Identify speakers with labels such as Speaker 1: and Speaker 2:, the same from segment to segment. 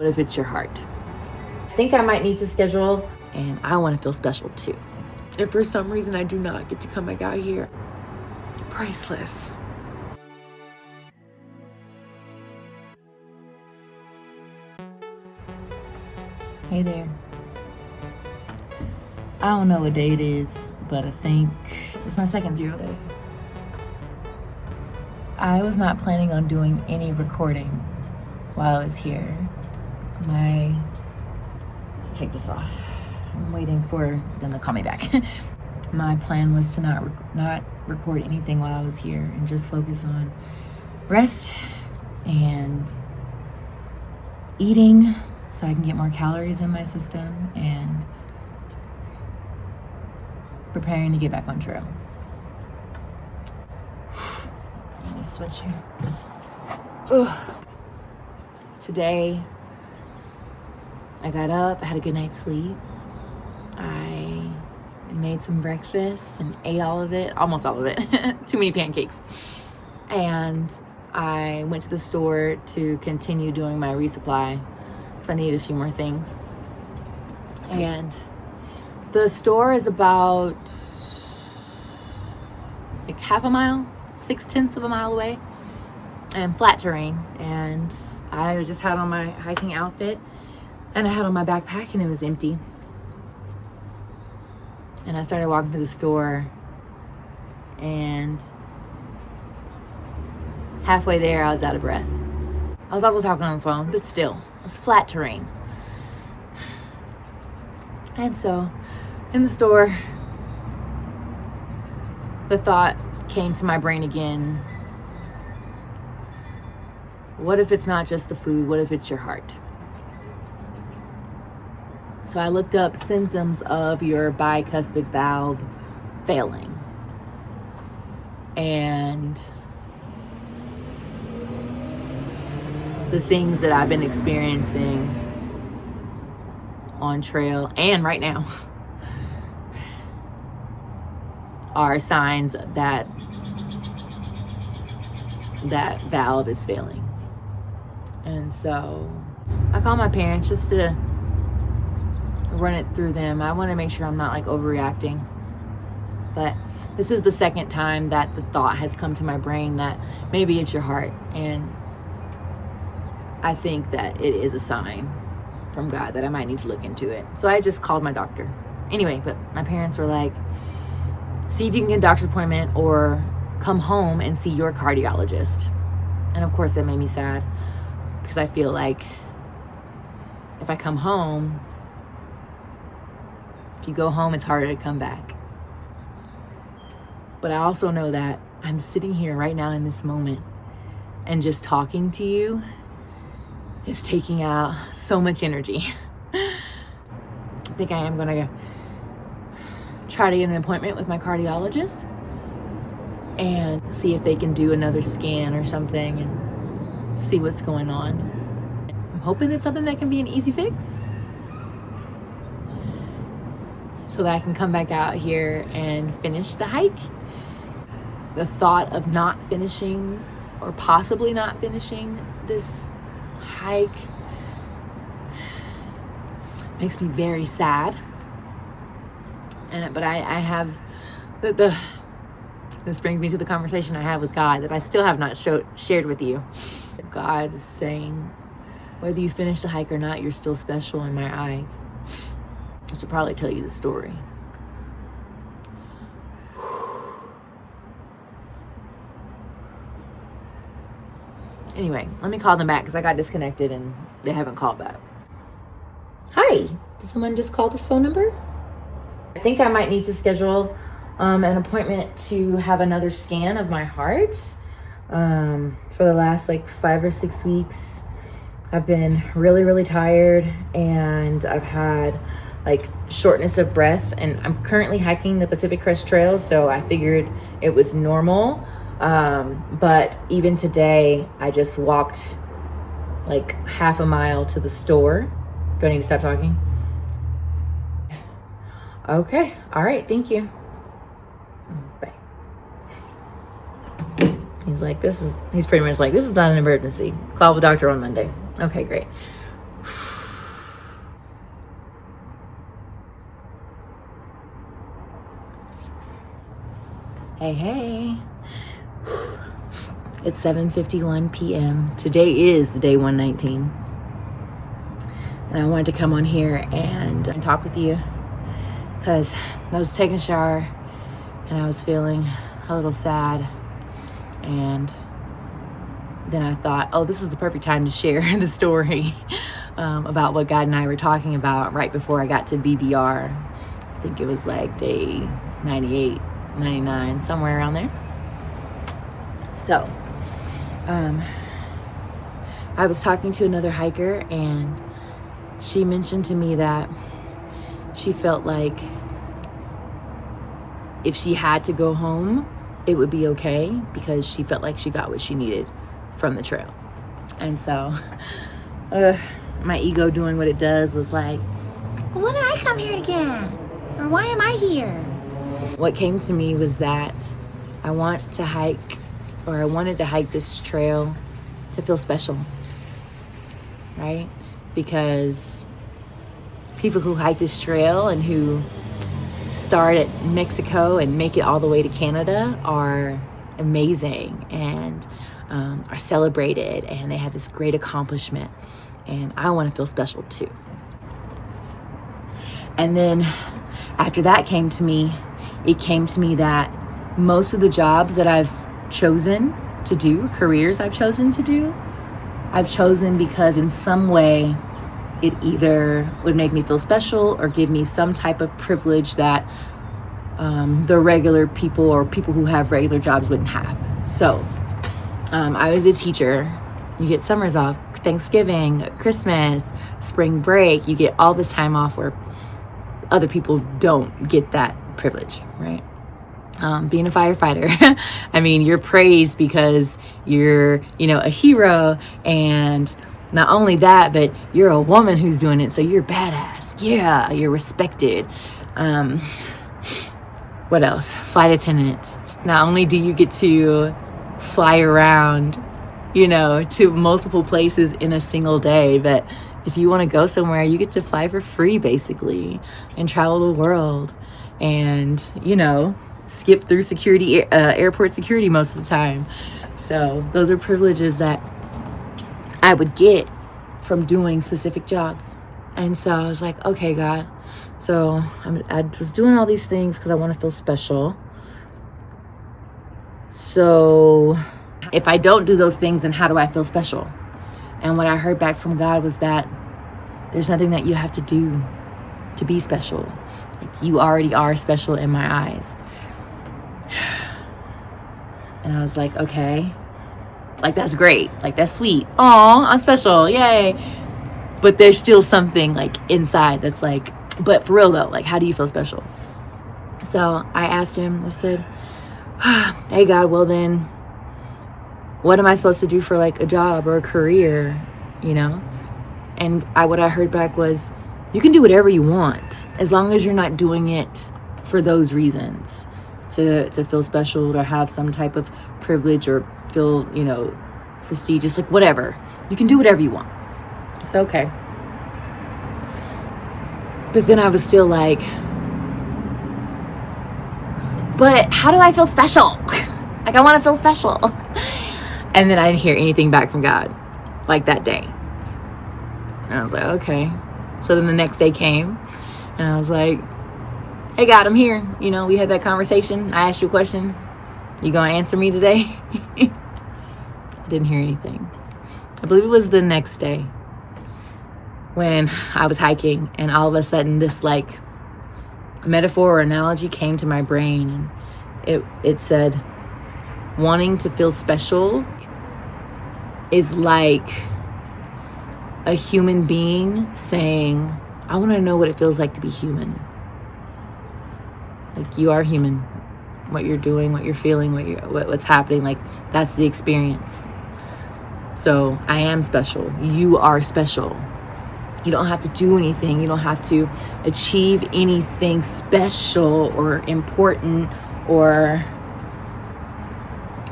Speaker 1: What if it's your heart? I think I might need to schedule, and I want to feel special too.
Speaker 2: If for some reason I do not get to come back out here, priceless.
Speaker 1: Hey there. I don't know what day it is, but I think it's my second 0 day. I was not planning on doing any recording while I was here. Take this off. I'm waiting for them to call me back. My plan was to not record anything while I was here and just focus on rest and eating so I can get more calories in my system and preparing to get back on trail. Let me switch here. Ugh. Today, I got up, I had a good night's sleep. I made some breakfast and ate all of it, almost all of it. Too many pancakes. And I went to the store to continue doing my resupply because I needed a few more things. And the store is about like half a mile, 6/10 of a mile away, and flat terrain. And I just had on my hiking outfit and I had on my backpack and it was empty. And I started walking to the store, and halfway there I was out of breath. I was also talking on the phone, but still, it's flat terrain. And so, in the store, the thought came to my brain again, what if it's not just the food? What if it's your heart? So I looked up symptoms of your bicuspid valve failing. And the things that I've been experiencing on trail and right now are signs that that valve is failing. And so I called my parents just to run it through them. I want to make sure I'm not like overreacting. But this is the second time that the thought has come to my brain that maybe it's your heart. And I think that it is a sign from God that I might need to look into it. So I just called my doctor. Anyway, but my parents were like, see if you can get a doctor's appointment or come home and see your cardiologist. And of course that made me sad because I feel like if I come home, if you go home, it's harder to come back. But I also know that I'm sitting here right now in this moment and just talking to you is taking out so much energy. I think I am gonna try to get an appointment with my cardiologist and see if they can do another scan or something and see what's going on. I'm hoping it's something that can be an easy fix, so that I can come back out here and finish the hike. The thought of not finishing or possibly not finishing this hike makes me very sad. But I have this brings me to the conversation I had with God that I still have not shared with you. God is saying, whether you finish the hike or not, you're still special in my eyes. I should probably tell you the story. Anyway, let me call them back because I got disconnected and they haven't called back. Hi, did someone just call this phone number? I think I might need to schedule an appointment to have another scan of my heart. For the last 5 or 6 weeks, I've been really, really tired and I've had shortness of breath, and I'm currently hiking the Pacific Crest Trail, so I figured it was normal. But even today, I just walked half a mile to the store. Do I need to stop talking? Okay, all right, thank you. Bye. He's pretty much like, this is not an emergency. Call the doctor on Monday. Okay, great. Hey. It's 7:51 p.m. Today is day 119. And I wanted to come on here and talk with you because I was taking a shower and I was feeling a little sad. And then I thought, oh, this is the perfect time to share the story about what God and I were talking about right before I got to VBR. I think it was like day 98, 99, somewhere around there. So, I was talking to another hiker, and she mentioned to me that she felt like if she had to go home, it would be okay because she felt like she got what she needed from the trail. And so, my ego doing what it does was like, well, when did I come here again? Or why am I here? What came to me was that I wanted to hike this trail to feel special, right? Because people who hike this trail and who start at Mexico and make it all the way to Canada are amazing and are celebrated, and they have this great accomplishment, and I want to feel special too. And then after that came to me that most of the jobs that I've chosen to do, careers I've chosen to do, I've chosen because in some way it either would make me feel special or give me some type of privilege that the regular people or people who have regular jobs wouldn't have. So I was a teacher. You get summers off, Thanksgiving, Christmas, spring break. You get all this time off where other people don't get that privilege, right? Being a firefighter, I mean, you're praised because you're, a hero, and not only that, but you're a woman who's doing it, so you're badass. Yeah, you're respected. What else? Flight attendant. Not only do you get to fly around, to multiple places in a single day, but if you want to go somewhere, you get to fly for free, basically, and travel the world, and, skip through security, airport security most of the time. So those are privileges that I would get from doing specific jobs. And so I was like, okay, God. So I was doing all these things because I want to feel special. So if I don't do those things, then how do I feel special? And what I heard back from God was that there's nothing that you have to do to be special. Like, you already are special in my eyes. And I was like, okay, like, that's great. Like, that's sweet. Aw, I'm special. Yay. But there's still something like inside that's like, but for real though, like, how do you feel special? So I asked him, I said, hey God, well then, what am I supposed to do for like a job or a career, And what I heard back was, you can do whatever you want as long as you're not doing it for those reasons, to feel special, to have some type of privilege or feel, prestigious, like whatever. You can do whatever you want. It's okay. But then I was still like, but how do I feel special? Like, I want to feel special. And then I didn't hear anything back from God, like that day. And I was like, okay. So then the next day came, and I was like, hey God, I'm here. We had that conversation. I asked you a question. You gonna answer me today? I didn't hear anything. I believe it was the next day when I was hiking, and all of a sudden this like metaphor or analogy came to my brain, and it said, wanting to feel special is like a human being saying, I want to know what it feels like to be human. Like, you are human. What you're doing, what you're feeling, what's happening, like, that's the experience. So I am special. You are special. You don't have to do anything. You don't have to achieve anything special or important or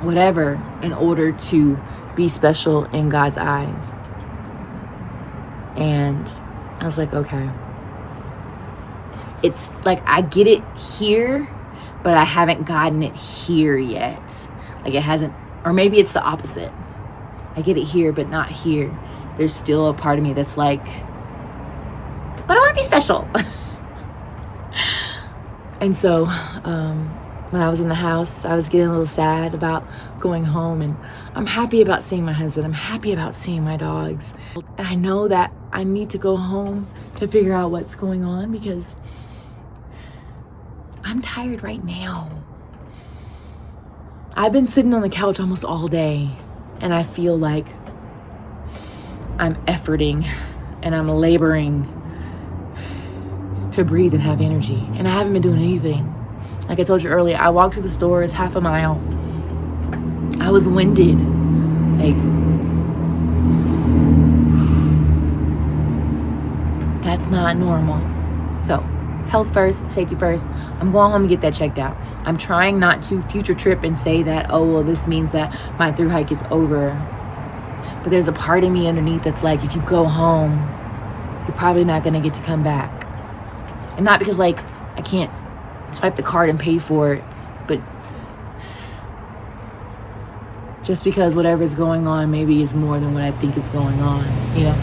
Speaker 1: whatever in order to be special in God's eyes. And I was like, okay. It's like, I get it here, but I haven't gotten it here yet. Like it hasn't, or maybe it's the opposite. I get it here, but not here. There's still a part of me that's like, but I want to be special. And so when I was in the house, I was getting a little sad about going home, and I'm happy about seeing my husband. I'm happy about seeing my dogs. And I know that I need to go home to figure out what's going on because I'm tired right now. I've been sitting on the couch almost all day, and I feel like I'm efforting and I'm laboring to breathe and have energy, and I haven't been doing anything. Like I told you earlier, I walked to the store, it's half a mile. I was winded. Like, that's not normal. So, health first, safety first. I'm going home to get that checked out. I'm trying not to future trip and say that, oh, well, this means that my through hike is over. But there's a part of me underneath that's like, if you go home, you're probably not going to get to come back. And not because, like, I can't swipe the card and pay for it, but just because whatever's going on maybe is more than what I think is going on, you know?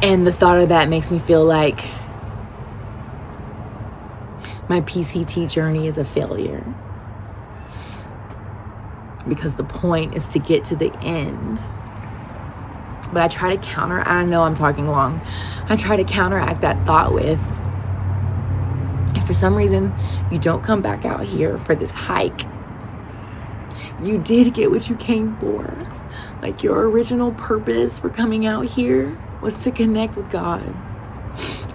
Speaker 1: And the thought of that makes me feel like my PCT journey is a failure. Because the point is to get to the end. But I try to I know I'm talking long. I try to counteract that thought with, if for some reason you don't come back out here for this hike, you did get what you came for. Like, your original purpose for coming out here was to connect with God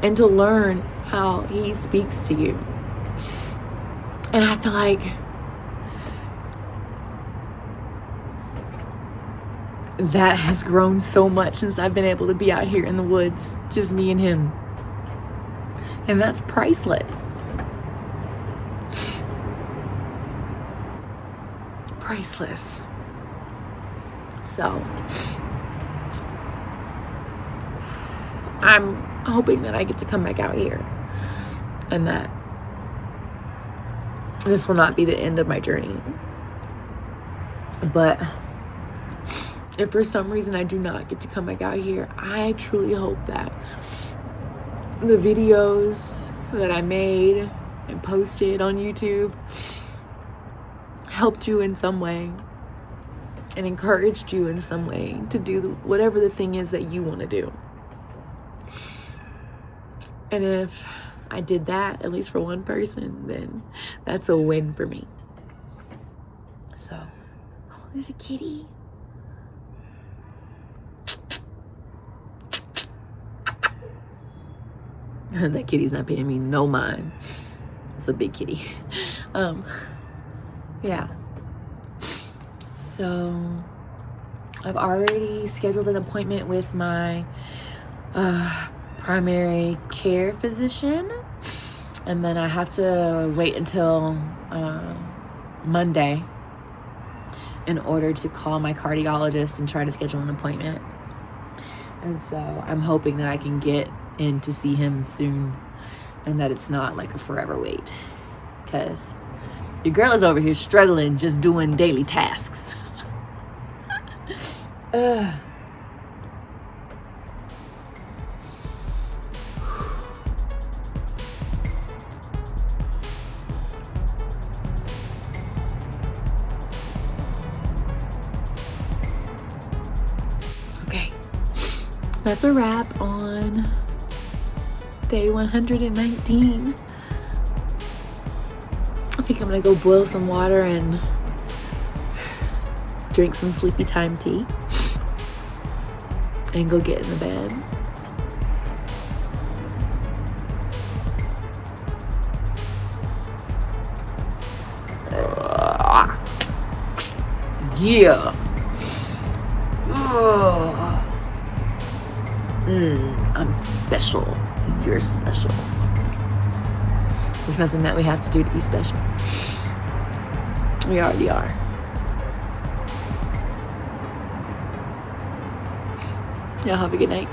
Speaker 1: and to learn how He speaks to you. And I feel like that has grown so much since I've been able to be out here in the woods, just me and Him. And that's priceless. Priceless. So, I'm hoping that I get to come back out here and that this will not be the end of my journey. But if for some reason I do not get to come back out here, I truly hope that the videos that I made and posted on YouTube helped you in some way and encouraged you in some way to do whatever the thing is that you want to do. And if I did that, at least for one person, then that's a win for me. So, oh, there's a kitty. That kitty's not paying me no mind. It's a big kitty. Yeah. So I've already scheduled an appointment with my primary care physician, and then I have to wait until Monday in order to call my cardiologist and try to schedule an appointment. And so I'm hoping that I can get in to see him soon and that it's not like a forever wait, because your girl is over here struggling just doing daily tasks. Okay, that's a wrap on day 119. I think I'm gonna go boil some water and drink some sleepy time tea and go get in the bed. Yeah. I'm special. You're special. There's nothing that we have to do to be special. We already are. Y'all have a good night.